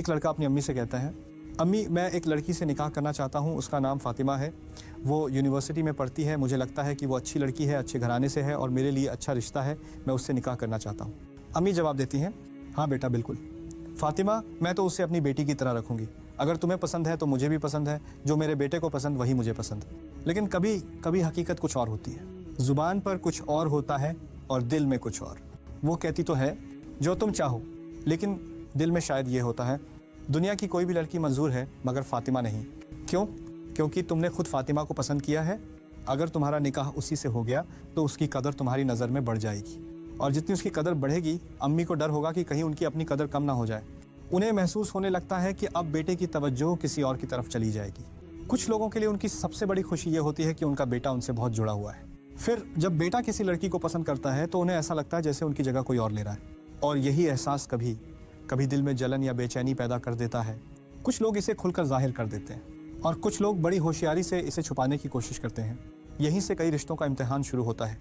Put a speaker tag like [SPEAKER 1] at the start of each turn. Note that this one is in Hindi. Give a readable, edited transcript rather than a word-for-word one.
[SPEAKER 1] एक लड़का अपनी अम्मी से कहता है, अम्मी मैं एक लड़की से निकाह करना चाहता हूँ, उसका नाम फ़ातिमा है, वो यूनिवर्सिटी में पढ़ती है, मुझे लगता है कि वो अच्छी लड़की है, अच्छे घराने से है और मेरे लिए अच्छा रिश्ता है, मैं उससे निकाह करना चाहता हूँ। अम्मी जवाब देती हैं, हाँ बेटा बिल्कुल, फ़ातिमा मैं तो उसे अपनी बेटी की तरह रखूँगी, अगर तुम्हें पसंद है तो मुझे भी पसंद है, जो मेरे बेटे को पसंद वही मुझे पसंद। लेकिन कभी कभी हकीकत कुछ और होती है, ज़ुबान पर कुछ और होता है और दिल में कुछ और। वो कहती तो है जो तुम चाहो, लेकिन दिल में शायद ये होता है, दुनिया की कोई भी लड़की मंजूर है मगर फ़ातिमा नहीं। क्यों? क्योंकि तुमने खुद फ़ातिमा को पसंद किया है। अगर तुम्हारा निकाह उसी से हो गया तो उसकी कदर तुम्हारी नज़र में बढ़ जाएगी, और जितनी उसकी कदर बढ़ेगी, अम्मी को डर होगा कि कहीं उनकी अपनी कदर कम ना हो जाए। उन्हें महसूस होने लगता है कि अब बेटे की तवज्जो किसी और की तरफ चली जाएगी। कुछ लोगों के लिए उनकी सबसे बड़ी खुशी ये होती है कि उनका बेटा उनसे बहुत जुड़ा हुआ है। फिर जब बेटा किसी लड़की को पसंद करता है तो उन्हें ऐसा लगता है जैसे उनकी जगह कोई और ले रहा है, और यही एहसास कभी कभी दिल में जलन या बेचैनी पैदा कर देता है। कुछ लोग इसे खुलकर जाहिर कर देते हैं और कुछ लोग बड़ी होशियारी से इसे छुपाने की कोशिश करते हैं। यहीं से कई रिश्तों का इम्तिहान शुरू होता है।